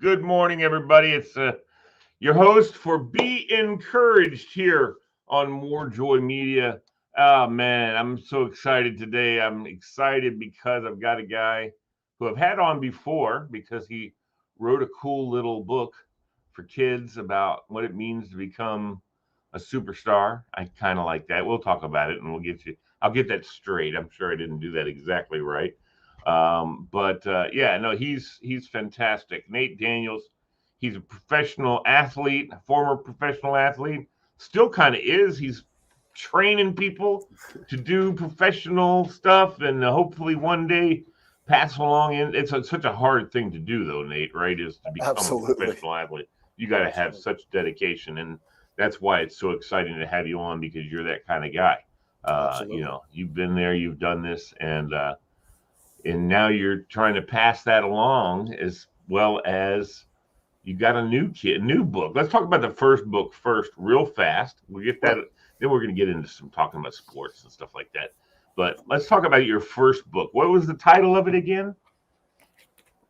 Good morning, everybody. It's your host for Be Encouraged here on More Joy Media. Oh, man, I'm so excited today. I'm excited because I've got a guy who I've had on before because he wrote a cool little book for kids about what it means to become a superstar. I kind of like that. We'll talk about it and I'll get that straight. I'm sure I didn't do that exactly right. But yeah, no, he's fantastic. Nate Daniels, he's a professional athlete, a former professional athlete, still kind of is. He's training people to do professional stuff, and hopefully one day pass along. In such a hard thing to do, though, Nate. Right? Is to become a Absolutely. professional athlete. You got to have such dedication, and that's why it's so exciting to have you on because you're that kind of guy. Absolutely. You've been there, you've done this, and now you're trying to pass that along as well as you got a new book. Let's talk about the first book first, real fast. We get that, Right. then we're going to get into some talking about sports and stuff like that. But let's talk about your first book. What was the title of it again?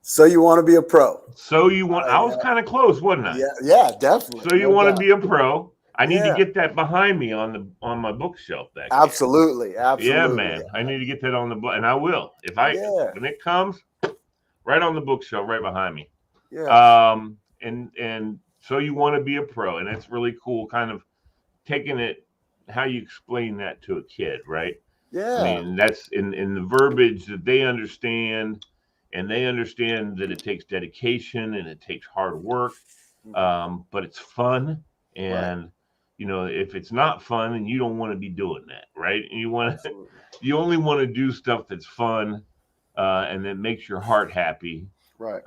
So you want to be a pro? So you want? I was kind of close, wasn't I? Yeah, definitely. So you No want to doubt. be a pro? I need to Yeah, get that behind me on my bookshelf back there. absolutely, Yeah, absolutely. man. I need to get that on the book, and I will Yeah, when it comes right on the bookshelf right behind me. yeah, And so you want to be a pro, and that's really cool. Kind of taking it how you explain that to a kid, right? I yeah. mean, that's in the verbiage that they understand, and they understand that it takes dedication and it takes hard work, Mhm. but it's fun. Right. And if it's not fun, then you don't want to be doing that, right? And Absolutely. you only want to do stuff that's fun, and that makes your heart happy. Right.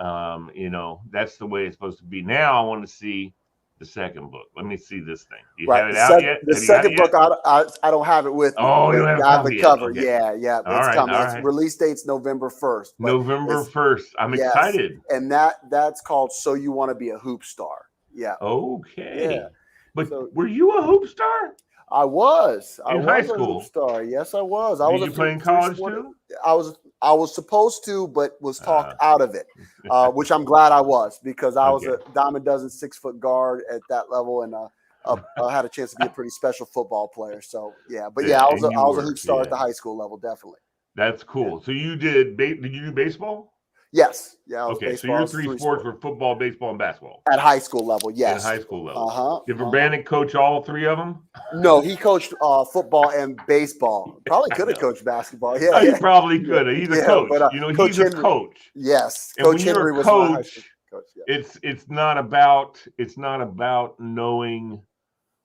That's the way it's supposed to be. Now I want to see the second book. Let me see this thing. Do you Right. have it out yet? The Have you got it second book, yet? I don't have it with me, Oh, you but don't have a I have the copy yet. cover. Okay. Yeah, yeah. All It's right. coming. All It's right. release date's November 1st, but November it's 1st. I'm yes, excited. and that's called So You Want to Be a Hoop Star. Yeah, yeah. Okay. But So were you a hoop star I in high was a hoop school? star. Yes, I was. I was Did a you play in three college sport. too? I was supposed to, but was talked Uh, out of it, which I'm glad I was because I was okay. a dime a dozen 6 foot guard at that level, and I had a chance to be a pretty special football player. So yeah, but yeah, Yeah, and I you was a were. hoop star at Yeah. the high school level, definitely. That's Yeah. cool. So you did you do baseball? Yes. Yeah, I was Okay, so baseball. I your was three three sports sport were football, baseball, and basketball at high school level. in Yes. high school Uh level. huh. Did Uh huh. Verbannik coach all three of them? No, he coached football and baseball. Probably I could have know. coached basketball. Oh, Yeah, he yeah, probably yeah, could. He's a yeah. coach. But Coach He's a Henry, coach. yes, And Coach when you're Henry a was my high school coach, coach. Yeah, it's not about knowing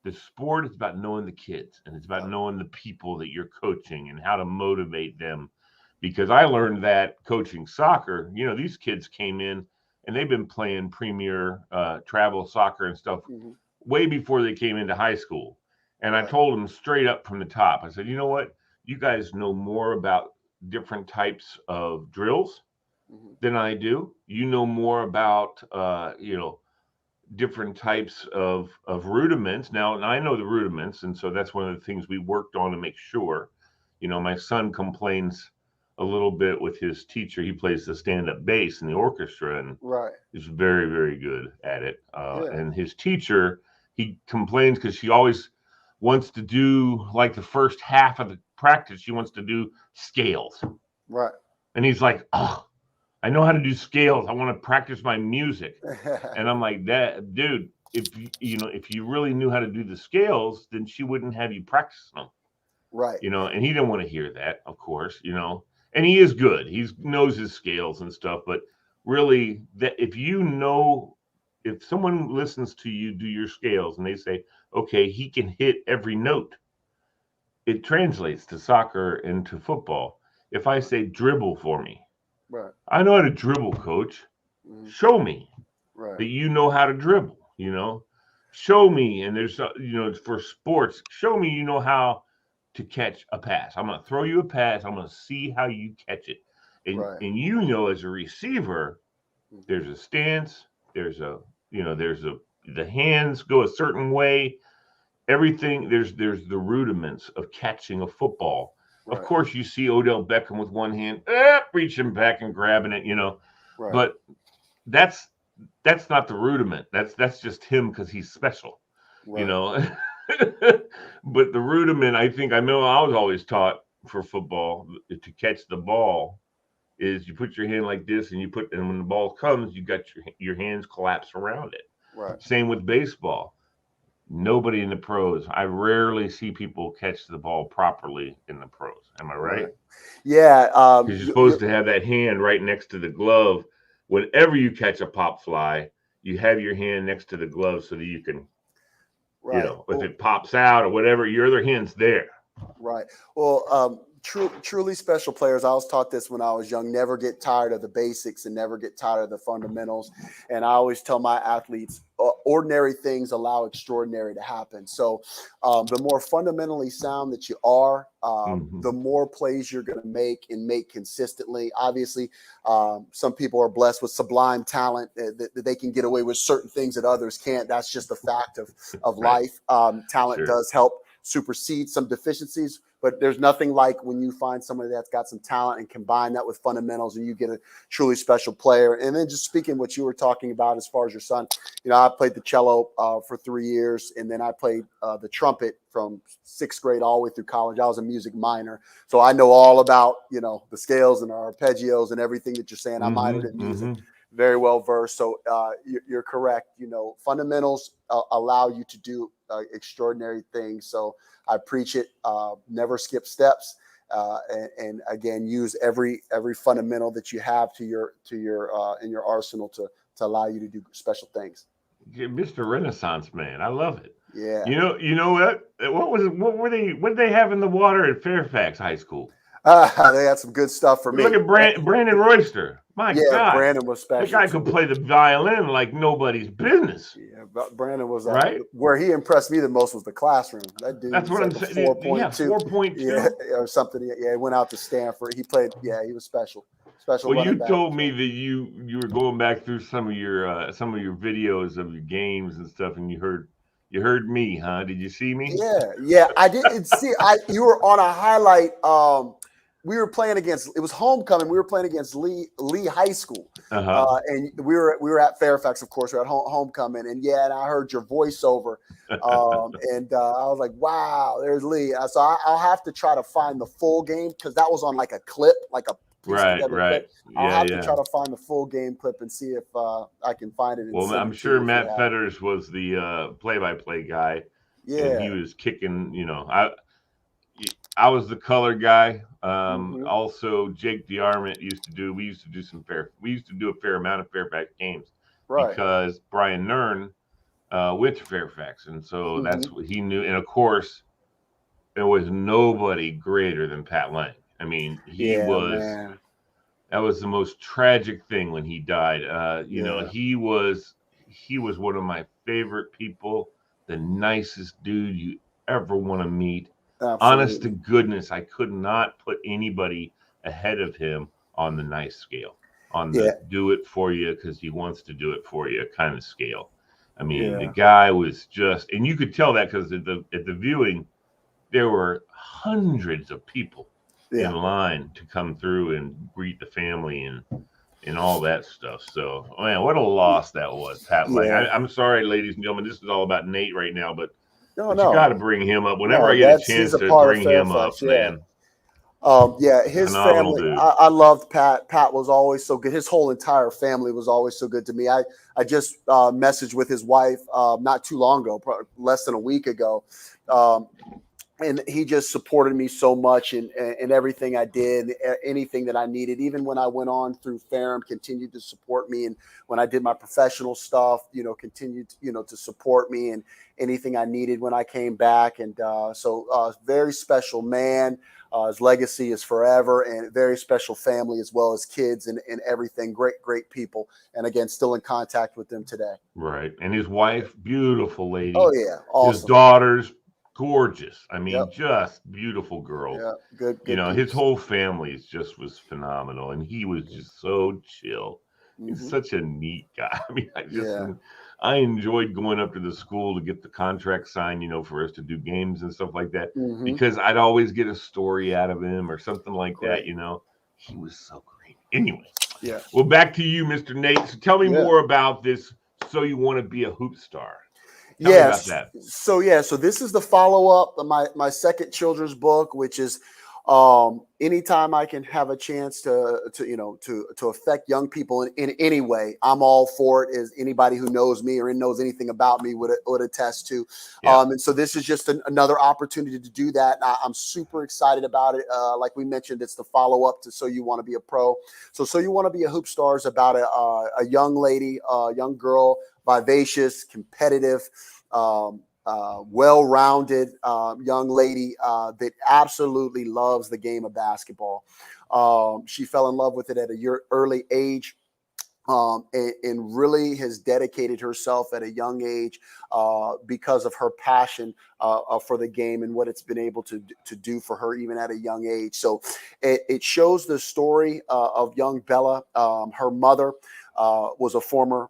the sport. It's about knowing the kids, and it's about yeah, knowing the people that you're coaching and how to motivate them. Because I learned that coaching soccer. These kids came in and they've been playing premier travel soccer and stuff hmm, way before they came into high school. And I right, told them straight up from the top. I said, you know what? You guys know more about different types of drills hmm, than I do. You know more about different types of rudiments. Now, and I know the rudiments, and so that's one of the things we worked on to make sure. My son complains a little bit with his teacher. He plays the stand-up bass in the orchestra, and right, is very, very good at it. yeah, And his teacher, he complains because she always wants to do like the first half of the practice. She wants to do scales, right. and he's like, "Oh, I know how to do scales. I want to practice my music." And I'm like, "That dude, if you really knew how to do the scales, then she wouldn't have you practice them." Right, And he didn't want to hear that, of course. And he is good. He knows his scales and stuff, but really, that if someone listens to you do your scales and they say, okay, he can hit every note, it translates to soccer and to football. If I right, say dribble for me, right, I know how to dribble, coach. hmm, Show me right, that you know how to dribble. Show me, and there's for sports, show me you know how to catch a pass. I'm going to throw you a pass. I'm going to see how you catch it. and right, and as a receiver, hmm, there's a stance, there's the hands go a certain way. Everything, there's the rudiments of catching a football. Of right, course, you see Odell Beckham with one hand reaching back and grabbing it. right, But that's that's not the rudiment. That's just him because he's special, you Right. know. But the rudiment, I know I was always taught for football to catch the ball is you put your hand like this and when the ball comes, you got your hands collapse around it. Right. Same with baseball. Nobody in the pros. I rarely see people catch the ball properly in the pros. Am I right? Right. Yeah. Because you're supposed to have that hand right next to the glove. Whenever you catch a pop fly, you have your hand next to the glove so that you can, Right. if it pops out or whatever, your other hand's there. Right. Well, truly special players. I was taught this when I was young. Never get tired of the basics and never get tired of the fundamentals. And I always tell my athletes, ordinary things allow extraordinary to happen. So, the more fundamentally sound that you are, the more plays you're going to make and make consistently. Obviously, some people are blessed with sublime talent that they can get away with certain things that others can't. That's just a fact of life. Talent does help supersede some deficiencies, but there's nothing like when you find somebody that's got some talent and combine that with fundamentals and you get a truly special player. And then just speaking what you were talking about as far as your son, I played the cello for 3 years, and then I played the trumpet from 6th grade all the way through college. I was a music minor, so I know all about the scales and arpeggios and everything that you're saying. I minored in music. Very well versed. So you're correct. Fundamentals allow you to do extraordinary things. So I preach it. Never skip steps, and again, use every fundamental that you have to your in your arsenal to allow you to do special things. Mr. Renaissance man, I love it. Yeah. You know what? What did they have in the water at Fairfax High School? They had some good stuff for me. Look at Brandon Royster. My God, Brandon was special. That guy could play the violin like nobody's business. Yeah, but Brandon was right. Where he impressed me the most was the classroom. That dude. That's what I'm saying. 4.2. 4.2. Yeah, or something. Yeah, he went out to Stanford. He played. Yeah, he was special. Well, you told me that you were going back through some of your videos of your games and stuff, and you heard me, huh? Did you see me? Yeah. I didn't see. You were on a highlight. We were playing against. It was homecoming. We were playing against Lee High School, and we were at Fairfax, of course. We were at homecoming, and I heard your voiceover, and I was like, "Wow, there's Lee." So I'll have to try to find the full game because that was on like a clip, like a right. Clip. I'll have to try to find the full game clip and see if I can find it. Well, I'm sure Matt Fetters was the play-by-play guy. Yeah, and he was kicking. I was the color guy. Also, Jake DeArmond we used to do a fair amount of Fairfax games, right? Because Brian Nern went to Fairfax, and so that's what he knew. And of course, there was nobody greater than Pat Lang. I mean, he was. Man. That was the most tragic thing when he died. He was one of my favorite people, the nicest dude you ever want to meet. Absolutely. Honest to goodness, I could not put anybody ahead of him on the nice scale, on the do it for you because he wants to do it for you kind of scale. I mean, the guy was just, and you could tell that because at the viewing, there were hundreds of people in line to come through and greet the family and all that stuff. So, man, what a loss that was, Pat Lang. I'm sorry, ladies and gentlemen, this is all about Nate right now, but you got to bring him up whenever I get a chance to bring him up, man. His family. I loved Pat. Pat was always so good. His whole entire family was always so good to me. I just messaged with his wife not too long ago, less than a week ago. And he just supported me so much in everything I did, anything that I needed. Even when I went on through Ferrum, continued to support me. And when I did my professional stuff, continued, to support me and anything I needed when I came back. And so very special man. His legacy is forever, and very special family as well as kids and everything. Great people. And again, still in contact with them today. Right. And his wife, beautiful lady. Oh, yeah. Awesome. His daughters, gorgeous. I mean, just beautiful girls. Yeah, good. His whole family was phenomenal, and he was just so chill. He's such a neat guy. I mean, I enjoyed going up to the school to get the contract signed, for us to do games and stuff like that, because I'd always get a story out of him or something like that. He was so great. Anyway, Yeah. Well, back to you, Mr. Nate. So tell me Yeah. more about this. So you want to be a hoop star? Tell me about Yes. that. So this is the follow up of my second children's book, which is anytime I can have a chance to affect young people in any way, I'm all for it. Is anybody who knows me or knows anything about me would attest to. Yeah. And so this is just another opportunity to do that. I'm super excited about it. Like we mentioned, it's the follow up to So You Want to Be a Pro. So You Want to Be a Hoop Star is about a young lady, young girl, vivacious, competitive, well-rounded young lady that absolutely loves the game of basketball. She fell in love with it at a early age. And really has dedicated herself at a young age because of her passion for the game and what it's been able to do for her even at a young age. So it shows the story of young Bella. Her mother was a former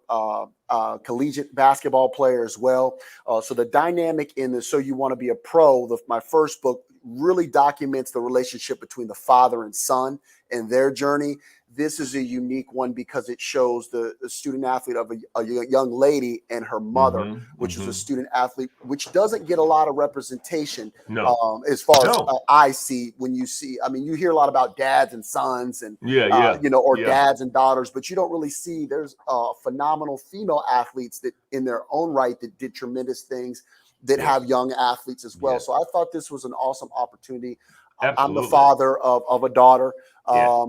collegiate basketball player as well. So the dynamic in the So You Want to Be a Pro, my first book, really documents the relationship between the father and son and their journey. This is a unique one because it shows the student athlete of a young lady and her mother, which is a student athlete, which doesn't get a lot of representation. No. As far as No. I see, when you see, I mean, you hear a lot about dads and sons and, Yeah. or Yeah. dads and daughters, but you don't really see there's phenomenal female athletes that in their own right that did tremendous things that Yes. have young athletes as well. Yes. So I thought this was an awesome opportunity. I'm the Absolutely. father of a daughter. Yeah.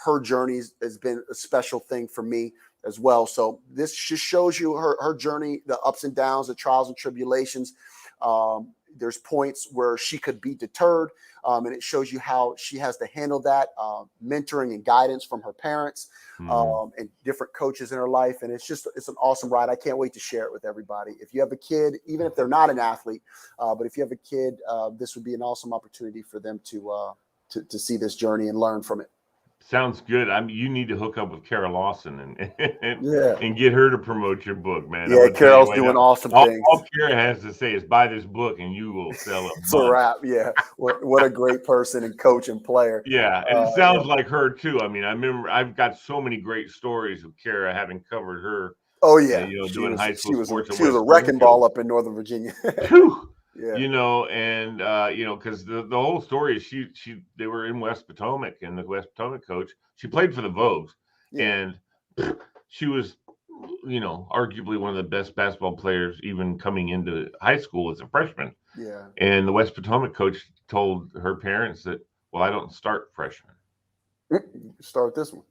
Her journey has been a special thing for me as well. So this just shows you her journey, the ups and downs, the trials and tribulations. There's points where she could be deterred, and it shows you how she has to handle that, mentoring and guidance from her parents and different coaches in her life. And it's an awesome ride. I can't wait to share it with everybody. If you have a kid, even if they're not an athlete, but if you have a kid, this would be an awesome opportunity for them to see this journey and learn from it. Sounds good. I mean, you need to hook up with Kara Lawson and Yeah. and get her to promote your book, man. I'm Yeah, gonna tell you Carol's right doing now, awesome all things. Kara has to say is buy this book and you will sell a It's a bunch. wrap. Yeah. What a great person and coach and player. Yeah, and it sounds like her too. I mean, I remember I've got so many great stories of Kara having covered her, Oh yeah. doing high school sports at she was West a wrecking Springfield. ball up in Northern Virginia. Whew. Yeah. And because the whole story is they were in West Potomac, and the West Potomac coach, she played for the Vogues, Yeah. and she was, arguably one of the best basketball players even coming into high school as a freshman. Yeah. And the West Potomac coach told her parents that, well, I don't start freshmen. Start this one.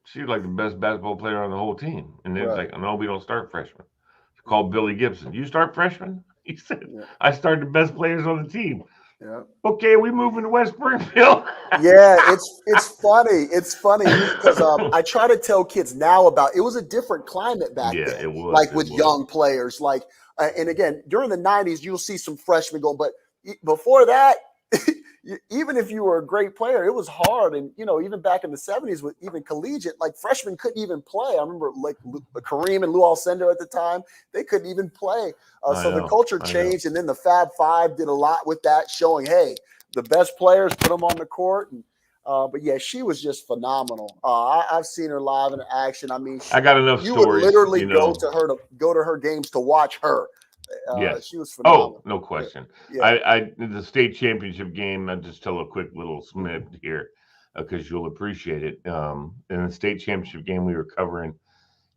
She's like the best basketball player on the whole team. And then it's Right. like, no, we don't start freshmen. She called Billy Gibson. You start freshmen? He said, Yeah. I started the best players on the team. Yeah. Okay, we moving to West Springfield. Yeah, it's funny. It's funny because I try to tell kids now about it was a different climate back Yeah, then, it was. like It with was. young players. Like, and again, during the 90s, you'll see some freshmen going, but before that, even if you were a great player, it was hard. And, even back in the 70s with even collegiate, like freshmen couldn't even play. I remember like Kareem and Lou Alcindor at the time, they couldn't even play. So the culture changed. And then the Fab Five did a lot with that, showing, hey, the best players, put them on the court. And but yeah, she was just phenomenal. I've seen her live in action. I mean, I got enough you stories. would literally go to her games to watch her. Yes. She was phenomenal. Oh, no question. Yeah. The state championship game, I'll just tell a quick little snippet here because you'll appreciate it. In the state championship game we were covering,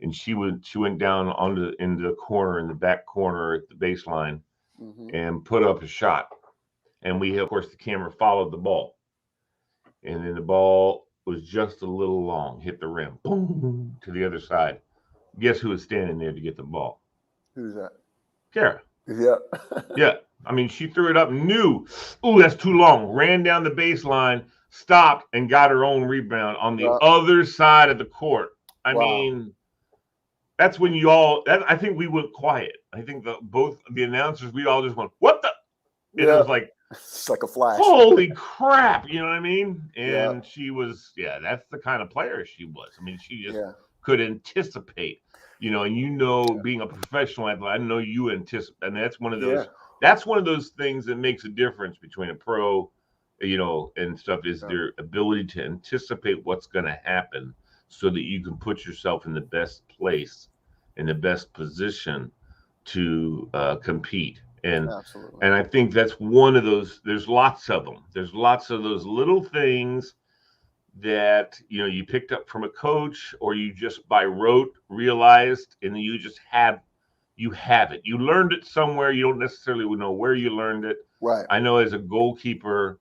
and she went down into the corner, in the back corner at the baseline, and put up a shot. And of course, the camera followed the ball. And then the ball was just a little long, hit the rim, boom, to the other side. Guess who was standing there to get the ball? Who's that? Kara. Yeah. Yeah. I mean, she threw it up, knew, ooh, that's too long, ran down the baseline, stopped, and got her own rebound on the other side of the court. I mean, that's when I think we went quiet. I think both the announcers, we all just went, what the? And it was like, it's like a flash. Holy crap. You know what I mean? And she was, that's the kind of player she was. I mean, she just could anticipate, and being a professional athlete, I know you anticipate. And that's one of those things that makes a difference between a pro and stuff is Yeah. their ability to anticipate what's going to happen so that you can put yourself in the best place, in the best position to compete. Absolutely. And I think that's one of those. There's lots of them. There's lots of those little things that you picked up from a coach, or you just by rote realized, and then you have it. You learned it somewhere. You don't necessarily know where you learned it. Right. I know as a goalkeeper,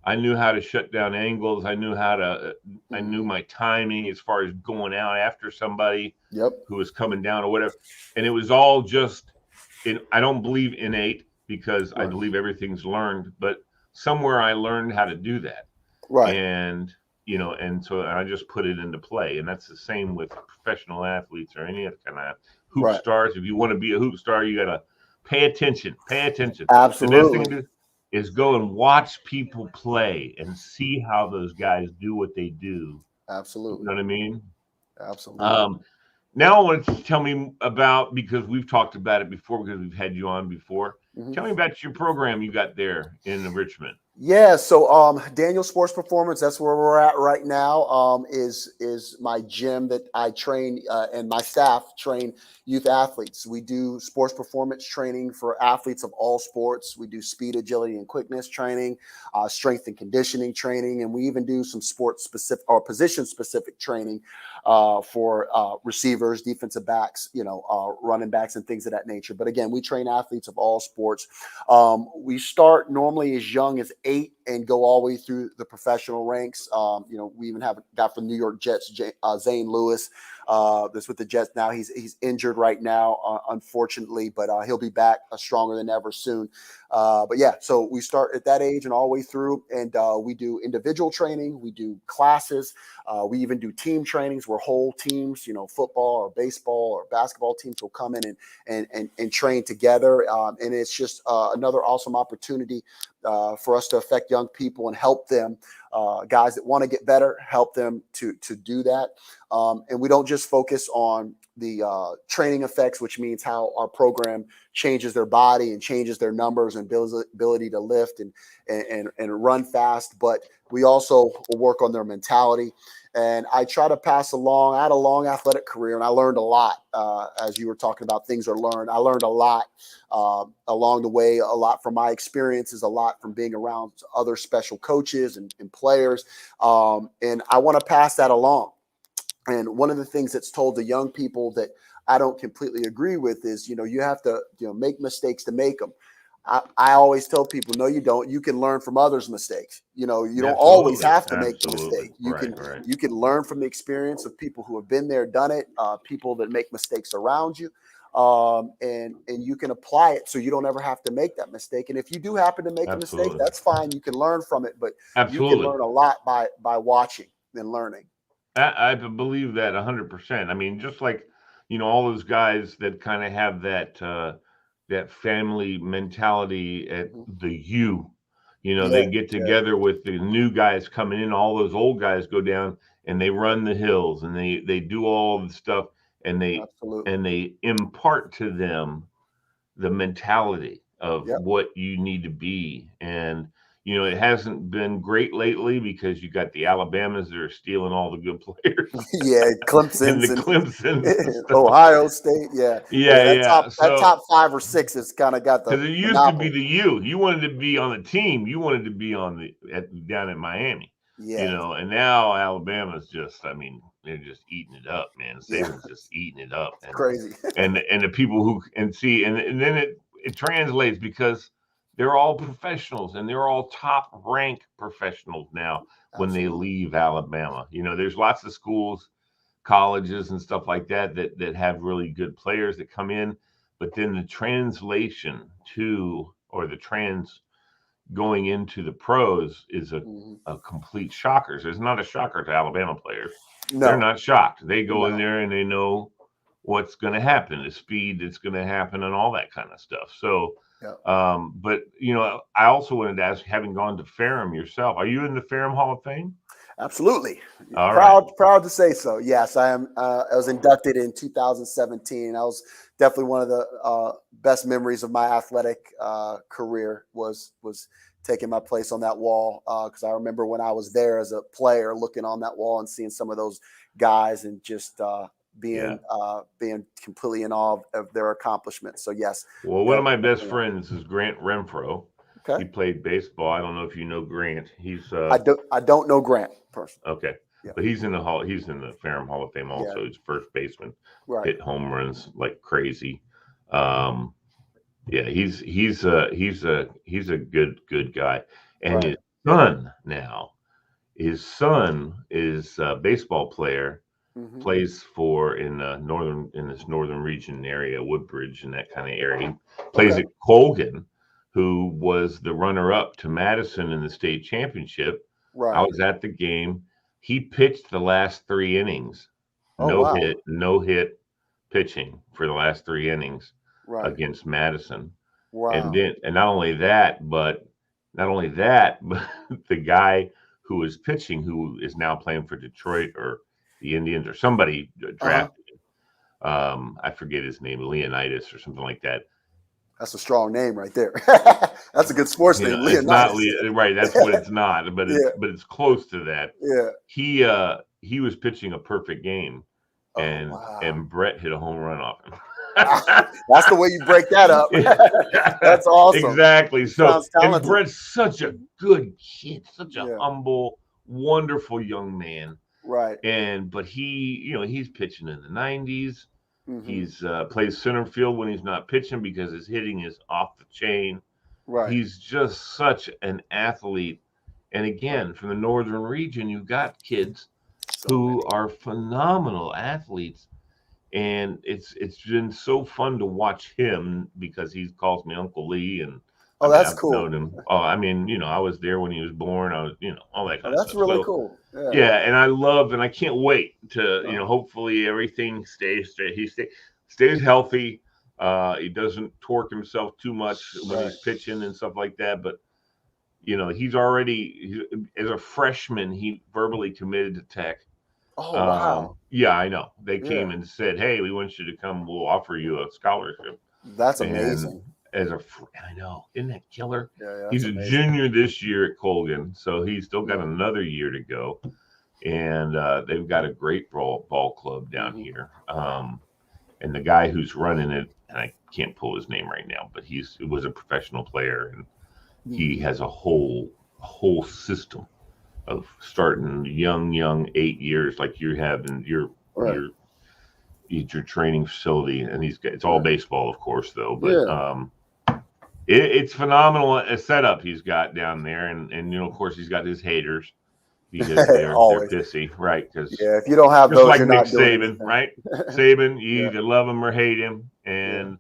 I knew how to shut down angles. I knew my timing as far as going out after somebody Yep. who was coming down or whatever. And it was all just I don't believe innate, because I Right. believe everything's learned, but somewhere I learned how to do that. Right. And so I just put it into play. And that's the same with professional athletes or any other kind of hoop Right. stars. If you want to be a hoop star, you got to pay attention. Pay attention. The best thing Absolutely. to do is go and watch people play and see how those guys do what they do. You Absolutely. know what I mean? Absolutely. Um, Now I want to tell me about, because we've talked about it before, because we've had you on before. Mhm. Tell me about your program you got there in Richmond. Yeah, so Daniel Sports Performance, that's where we're at right now. Is my gym that I train and my staff train youth athletes. We do sports performance training for athletes of all sports. We do speed, agility, and quickness training, strength and conditioning training, and we even do some sports specific or position specific training for receivers, defensive backs, running backs, and things of that nature. But again, we train athletes of all sports. We start normally as young as 8 and go all the way through the professional ranks. We even have a guy from New York Jets, Zane Lewis, that's with the Jets now. He's injured right now, unfortunately, but he'll be back stronger than ever soon. But yeah, so we start at that age and all the way through, and we do individual training, we do classes, we even do team trainings where whole teams, football or baseball or basketball teams will come in and train together, and it's just another awesome opportunity for us to affect young people and help them, guys that want to get better, help them to do that. And we don't just focus on the training effects, which means how our program changes their body and changes their numbers and builds ability to lift and run fast, but we also will work on their mentality. And I try to pass along. I had a long athletic career, and I learned a lot. As you were talking about, things are learned. I learned a lot along the way, a lot from my experiences, a lot from being around other special coaches and players. And I want to pass that along. And one of the things that's told to young people that I don't completely agree with is, you have to, make mistakes to make them. I always tell people, no, you don't. You can learn from others' mistakes. You don't always Absolutely. have to make the Absolutely. mistake. You can Right. you can learn from the experience of people who have been there, done it, people that make mistakes around you, and you can apply it so you don't ever have to make that mistake. And if you do happen to make a mistake, Absolutely. that's fine. You can learn from it, but you can Absolutely. learn a lot by watching and learning. I believe that 100%. I mean, just like, all those guys that kind of have that family mentality at Mhm. the U, Yeah, they get yeah, together with the new guys coming in, all those old guys go down and they run the hills and they do all the stuff, and they absolutely. and they impart to them the mentality of Yep. what you need to be. And it hasn't been great lately, because you got the Alabamas that are stealing all the good players Yeah, and the Clemson's and Clemsons and stuff. Ohio State. Yeah, yeah. Yeah, That top yeah. that So, top 5 or 6 has kind of got the because it used to be monopoly. the you wanted to be on the team, you wanted to be on down in Miami, Yeah, and now Alabama's just, I mean, they're just eating it up, man. yeah. Saban's just eating it up, It's crazy. and the people who and see, and then it translates, because they're all professionals, and they're all top rank professionals now when they Absolutely. leave Alabama. There's lots of schools, colleges, and stuff like that have really good players that come in, but then the translation to, or the trans going into the pros is Mhm. a complete shocker. So it's not a shocker to Alabama players. They're No, not shocked. They go in no. there and they know what's going to happen, the speed that's going to happen, and all that kind of stuff. So, Yeah. but I also wanted to ask, having gone to Ferrum yourself, are you in the Ferrum Hall of Fame? Absolutely. All right. Proud to say so. Yes, I am. I was inducted in 2017. I was definitely one of the best memories of my athletic career was taking my place on that wall, because I remember when I was there as a player, looking on that wall and seeing some of those guys and just being completely in awe of their accomplishments. So yes. Well, one of my best friends is Grant Renfro. Okay. He played baseball. I don't know if you know Grant. He's I don't know Grant personally. okay, Yeah. but he's in the Ferrum Hall of Fame also. Yeah. He's first baseman. Right. Hit home runs like crazy. Yeah, he's a good guy. And Right. his son is a baseball player, Mm-hmm. plays for in this northern region area, Woodbridge and that kind of area. He plays at Colgan, who was the runner up to Madison in the state championship. Right. I was at the game. He pitched the last 3 innings. Oh, No hit pitching for the last 3 innings right. against Madison. Wow. And not only that, but the guy who was pitching, who is now playing for Detroit or the Indians or somebody drafted him. I forget his name, Leonidas or something like that. That's a strong name right there. That's a good sports name, Leonidas. It's not right. That's what it's not, but it's close to that. Yeah. He was pitching a perfect game, and Brett hit a home run off him. That's the way you break that up. That's awesome. Exactly. So, and Brett's such a good kid, such a humble, wonderful young man. Right. But he's pitching in the 90s. Mm-hmm. He's plays center field when he's not pitching because his hitting is off the chain. Right. He's just such an athlete. And again, from the northern region, you've got kids who are phenomenal athletes. And it's been so fun to watch him because he calls me Uncle Lee, and that's cool. Known him. I was there when he was born. I was, all that kind of stuff. That's really cool. Yeah, and I can't wait to, hopefully everything stays healthy. He doesn't torque himself too much when he's pitching and stuff like that. But he's already as a freshman, he verbally committed to Tech. Oh, wow. Yeah, I know. They came and said, "Hey, we want you to come. We'll offer you a scholarship." That's amazing. I know. Isn't that killer? Yeah, he's a junior this year at Colgan, so he's still got another year to go. And they've got a great ball club down here. And the guy who's running it, and I can't pull his name right now, but he was a professional player, and he has a whole system of starting young 8 years like you have in your training facility, and it's all baseball, of course, though. But it's phenomenal a setup he's got down there, and of course he's got his haters because they're pissy, right? Because if you don't have those, like you're Nick not doing Saban, anything. right? Saban, you either love him or hate him, and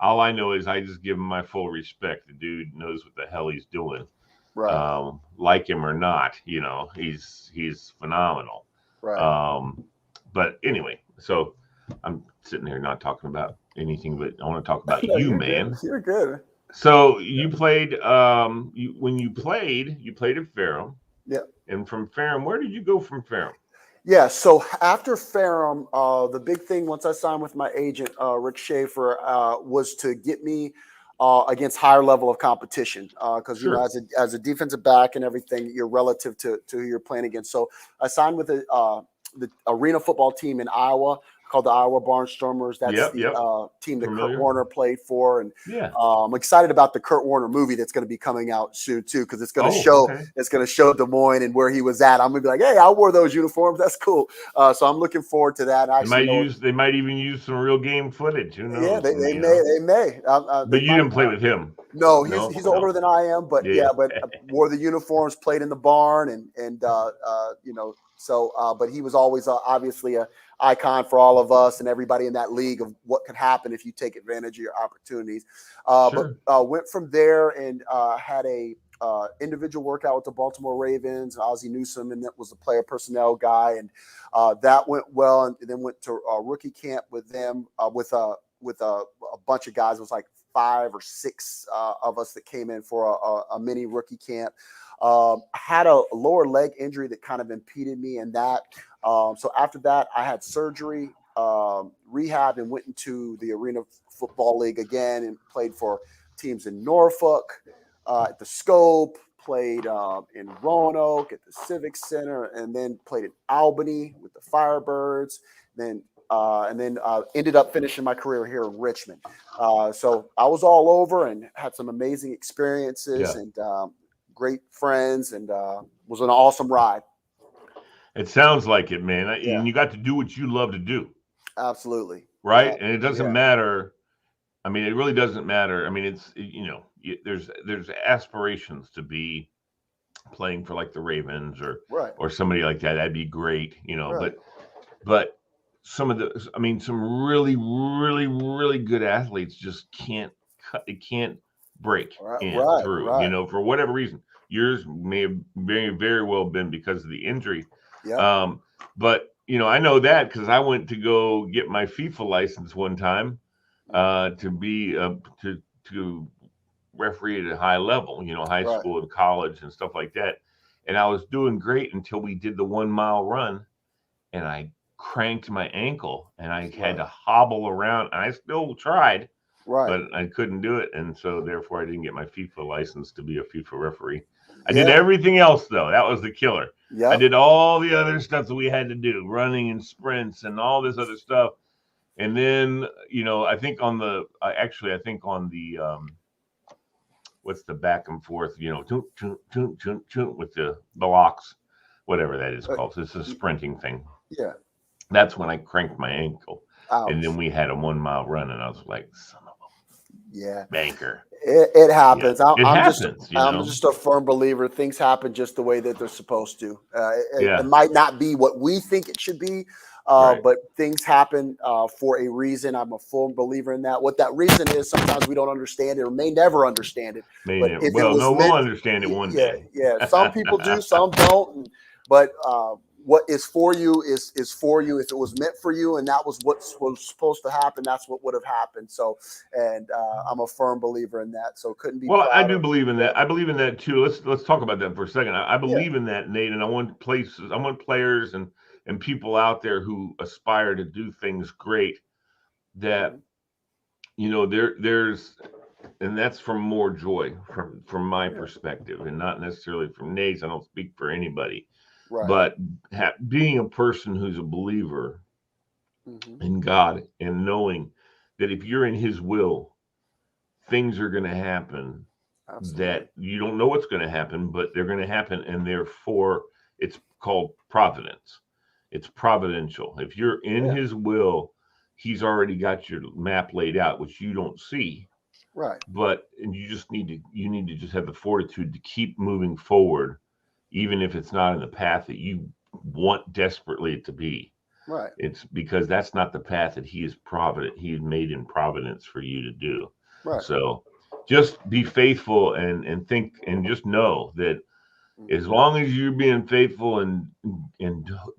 all I know is I just give him my full respect. The dude knows what the hell he's doing. Right. Like him or not, he's phenomenal. Right. But anyway, so I'm sitting here not talking about anything, but I want to talk about you, man. Good. You're good. So you played. When you played at Ferrum. Yeah. And from Ferrum, where did you go from Ferrum? Yeah, so after Ferrum, the big thing once I signed with my agent, Rick Schaefer, was to get me against higher level of competition, because as a defensive back and everything, you're relative to who you're playing against. So I signed with the arena football team in Iowa called the Iowa Barnstormers. That's the team that Kurt Warner played for, and I'm excited about the Kurt Warner movie that's going to be coming out soon too, because it's going to show Des Moines and where he was at. I'm going to be like, hey, I wore those uniforms. That's cool. So I'm looking forward to that. They might even use some real game footage. Who knows? Yeah, they may. But you didn't play with him. No, he's older than I am, but but wore the uniforms, played in the barn, and So, but he was always obviously a icon for all of us and everybody in that league of what could happen if you take advantage of your opportunities. But went from there and had a individual workout with the Baltimore Ravens. Ozzie Newsome, and that was a player personnel guy, and that went well. And then went to rookie camp with them with a bunch of guys. It was like 5 or 6 of us that came in for a mini rookie camp. Had a lower leg injury that kind of impeded me in that. So after that, I had surgery, rehab, and went into the Arena Football League again and played for teams in Norfolk, at the Scope, played in Roanoke at the Civic Center, and then played in Albany with the Firebirds. And then ended up finishing my career here in Richmond. So I was all over and had some amazing experiences and great friends, and was an awesome ride. It sounds like it, man. Yeah, And you got to do what you love to do, absolutely. right? And it doesn't Yeah, matter. I mean, it really doesn't matter. I mean, there's aspirations to be playing for like the Ravens right, or somebody like that. That'd be great, right, but some of the, I mean, some really, really, really good athletes just can't cut. It can't break right, in right, through, right. for whatever reason. Yours may have very well been because of the injury. Yep. But I know that because I went to go get my FIFA license one time to be to referee at a high level, high Right, school and college and stuff like that. And I was doing great until we did the 1 mile run, and I cranked my ankle, and I had to hobble around. And I still tried, right. but I couldn't do it, and so therefore I didn't get my FIFA license to be a FIFA referee. I did Yeah. everything else though. That was the killer. I Yep. did all the other stuff that we had to do, running and sprints and all this other stuff. And then, I think on the actually, I think on the what's the back and forth, toot, toot, toot, toot, toot, with the blocks, whatever that is called. It's a sprinting thing. Yeah. That's when I cranked my ankle. Ouch. And then we had a 1 mile run, and I was like, son of a banker. It happens. Yeah. I'm happens. I'm just a firm believer. Things happen just the way that they're supposed to. Yeah. It might not be what we think it should be, Right. but things happen for a reason. I'm a firm believer in that. What that reason is, sometimes we don't understand it or may never understand it. But if it was we'll understand it one day. Yeah. Some people do, some don't. But what is for you is for you. If it was meant for you and that was what was supposed to happen, that's what would have happened. So, and I'm a firm believer in that. So couldn't be. Well, I do believe in that. I believe in that too. Let's talk about that for a second. I believe in that, Nate, and I want players and people out there who aspire to do things great. That there's, and that's from more joy from my perspective, and not necessarily from Nate's. I don't speak for anybody. Right. But being a person who's a believer in God and knowing that if you're in His will, things are going to happen. Absolutely. That you don't know what's going to happen, but they're going to happen, and therefore it's called providence. It's providential. If you're in His will, He's already got your map laid out, which you don't see. Right. But you need to just have the fortitude to keep moving forward, even if it's not in the path that you want desperately it to be. Right. It's because that's not the path that He is made in providence for you to do. Right. So just be faithful and think and just know that as long as you're being faithful and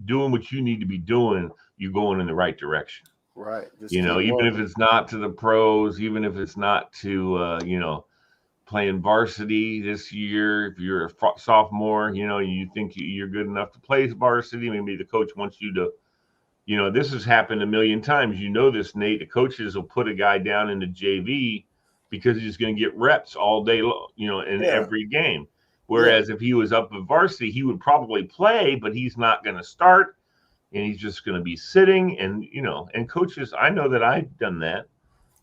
doing what you need to be doing, you're going in the right direction. Right. Just even if it's not to the pros, even if it's not to playing varsity this year. If you're a sophomore, you think you're good enough to play varsity. Maybe the coach wants you to, this has happened a million times. This, Nate. The coaches will put a guy down in the JV because he's going to get reps all day long, in every game. Whereas if he was up at varsity, he would probably play, but he's not going to start, and he's just going to be sitting. And coaches, I know that I've done that.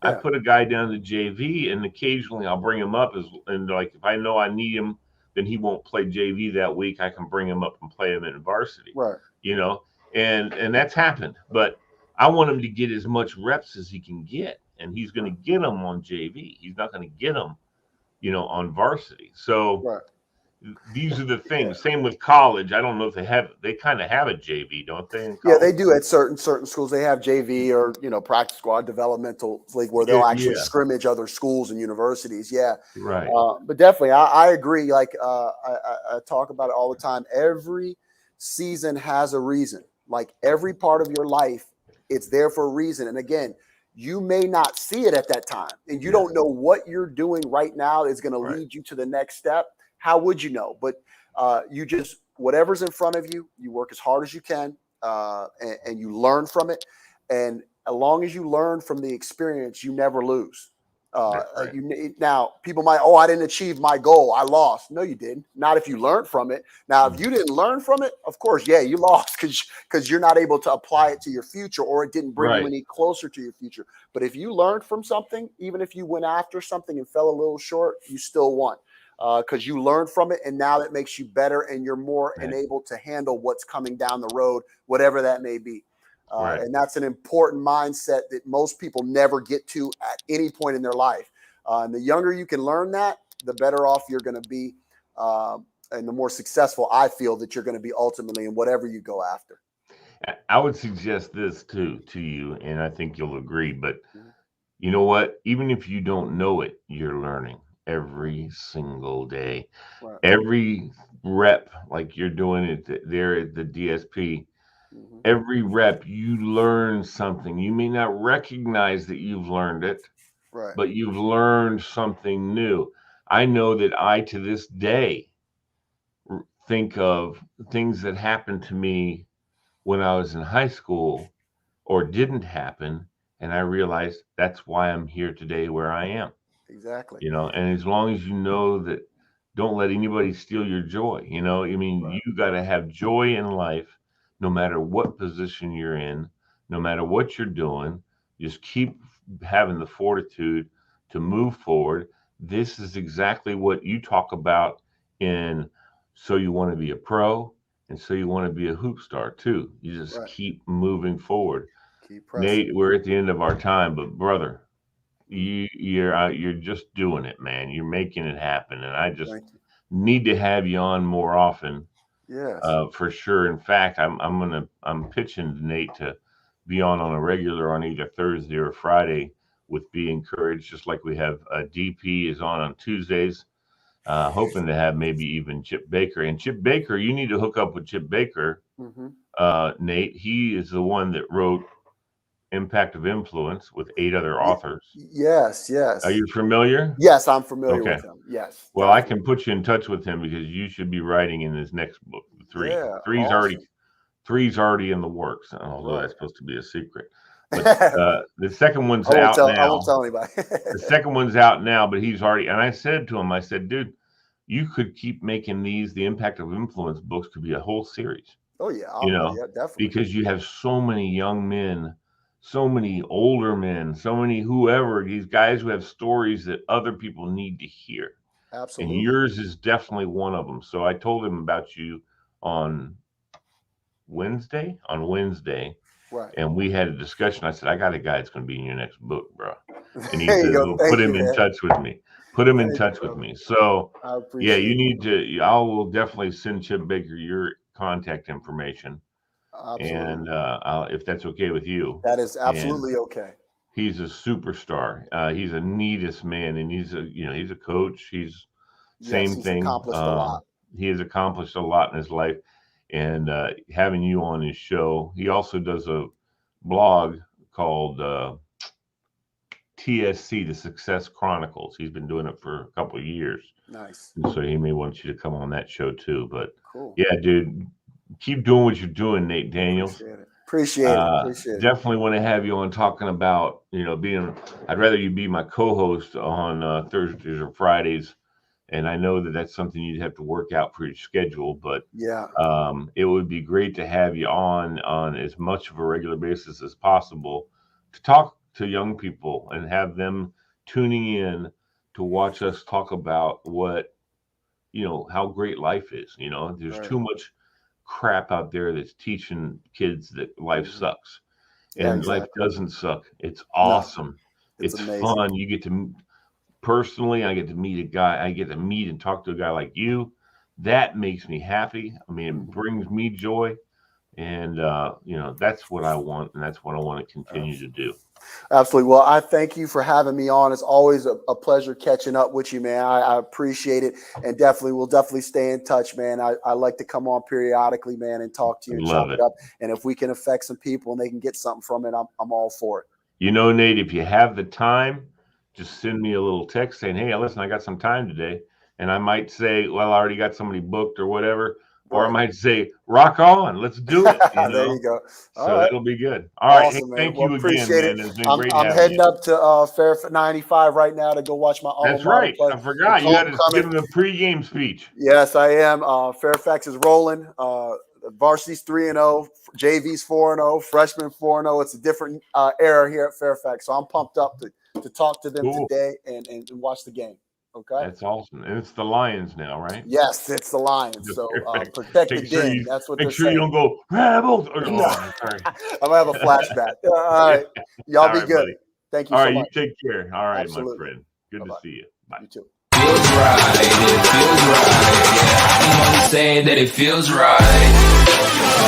I put a guy down to JV, and occasionally I'll bring him up and like if I know I need him, then he won't play JV that week. I can bring him up and play him in varsity. Right. And that's happened. But I want him to get as much reps as he can get, and he's going to get them on JV. He's not going to get them, on varsity. So these are the things. Same with college. I don't know if they kind of have a JV, don't they? Yeah, they do at certain schools. They have JV or practice squad, developmental league where they'll actually scrimmage other schools and universities. Yeah, right. But definitely, I agree. Like I talk about it all the time. Every season has a reason. Like every part of your life, it's there for a reason. And again, you may not see it at that time, and you don't know what you're doing right now is going to lead you to the next step. How would you know? But you just, whatever's in front of you, you work as hard as you can and you learn from it. And as long as you learn from the experience, you never lose. That's right. Now, people might, oh, I didn't achieve my goal. I lost. No, you didn't. Not if you learned from it. Now, if you didn't learn from it, of course, yeah, you lost because you're not able to apply it to your future, or it didn't bring you Right. any closer to your future. But if you learned from something, even if you went after something and fell a little short, you still won because you learned from it, and now that makes you better, and you're more Right. enabled to handle what's coming down the road, whatever that may be. Right. And that's an important mindset that most people never get to at any point in their life. And the younger you can learn that, the better off you're going to be, and the more successful I feel that you're going to be ultimately in whatever you go after. I would suggest this too to you, and I think you'll agree. But Mhm. you know what? Even if you don't know it, you're learning every single day. Right. Every rep, like you're doing it there at the DSP, Mm-hmm. every rep, you learn something. You may not recognize that you've learned it, Right. but you've learned something new. I know that I, to this day, think of things that happened to me when I was in high school or didn't happen. And I realized that's why I'm here today where I am. Exactly. And as long as you know that, don't let anybody steal your joy. I mean, Right. you got to have joy in life no matter what position you're in, no matter what you're doing. Just keep having the fortitude to move forward. This is exactly what you talk about in So You Want to Be a Pro, and So You Want to Be a Hoop Star too. You just Right. keep moving forward. Keep pressing. Nate, we're at the end of our time, but brother, Mm. you're just doing it, man. You're making it happen, and I just Thank you. need to have you on more often, Yes. for sure. In fact, I'm pitching Nate to be on a regular on either Thursday or Friday with Be Encouraged, just like we have DP is on Tuesdays. Hoping to have maybe even Chip Baker. And Chip Baker, you need to hook up with Chip Baker, Mm-hmm. Nate. He is the one that wrote Impact of Influence with 8 other authors. Yes. Are Yes. you familiar? Yes. I'm familiar Okay. with him. Yes. Well, I Definitely. can put you in touch with him because you should be writing in his next book, three. Yeah. Three's already Awesome. three's already in the works, although that's Right. supposed to be a secret. But the second one's I won't out tell. I won't now. tell anybody. The second one's out now, but he's already. And I said to him, I said, dude, you could keep making these. The Impact of Influence books could be a whole series, Oh yeah. you know, Yeah. Definitely. because you have so many young men, so many older men, so many whoever these guys who have stories that other people need to hear, and Absolutely. yours is definitely one of them. So I told him about you on Wednesday, Right. and we had a discussion. I said, I got a guy that's going to be in your next book, bro. And he There you says, go. well, put Thank you, him in man. touch with me. Put him in Thank you, touch with brother. me. So, I yeah, appreciate you it. need to. I will definitely send Chip Baker your contact information, Absolutely. and if that's okay with you. That is And absolutely okay. he's a superstar. He's a neatest man, and he's a coach. He's Yes, same he's thing. accomplished a lot. He has accomplished a lot in his life, and having you on his show. He also does a blog called TSC, the Success Chronicles. He's been doing it for a couple of years, Nice. and so he may want you to come on that show too. But Cool. yeah, dude, keep doing what you're doing, Nate Daniels. Appreciate it. Appreciate it. Appreciate it. Definitely want to have you on talking about, being. I'd rather you be my co-host on Thursdays or Fridays, and I know that that's something you'd have to work out for your schedule, but Yeah. it would be great to have you on as much of a regular basis as possible to talk to young people and have them tuning in to watch us talk about how great life is. There's Right. too much crap out there that's teaching kids that life Hmm. sucks, Yeah, and life exactly. doesn't suck. It's No, awesome. it's It's amazing. fun. You get to personally, I get to meet a guy. I get to meet and talk to a guy like you. That makes me happy. I mean, it Hmm. brings me joy, and that's what I want, and that's what I want to continue to do. Absolutely. Well, I thank you for having me on. It's always a pleasure catching up with you, man. I appreciate it, and we'll definitely stay in touch, man. I like to come on periodically, man, and talk to I you and chop love it it. up. And if we can affect some people and they can get something from it, I'm all for it. Nate, if you have the time, just send me a little text saying, "Hey, listen, I got some time today," and I might say, "Well, I already got somebody booked or whatever." Or I might say, rock on, let's do it. There you go. So that'll be good. All right. Awesome, Hey, thank well, you again, appreciate man. it. It's been I'm great having heading you. up to Fairfax 95 right now to go watch my alma That's mater right. play. I forgot. The You had to homecoming. give him a pregame speech. Yes, I am. Fairfax is rolling. Varsity's 3-0, JV's 4-0, freshman 4-0. It's a different era here at Fairfax, so I'm pumped up to talk to them today and watch the game. Okay, that's awesome, and it's the Lions now, right? Yes, it's the Lions. So protect the den. That's what they're saying. Make sure you don't go Rebels. No. I'm gonna have a flashback. All right, y'all be good. Buddy. Thank you. All so right, much. You take care. All right, Absolutely. my friend. Good Bye-bye. To see you. Bye. You too. Feels right. It feels right. Yeah, I'm only saying that it feels right.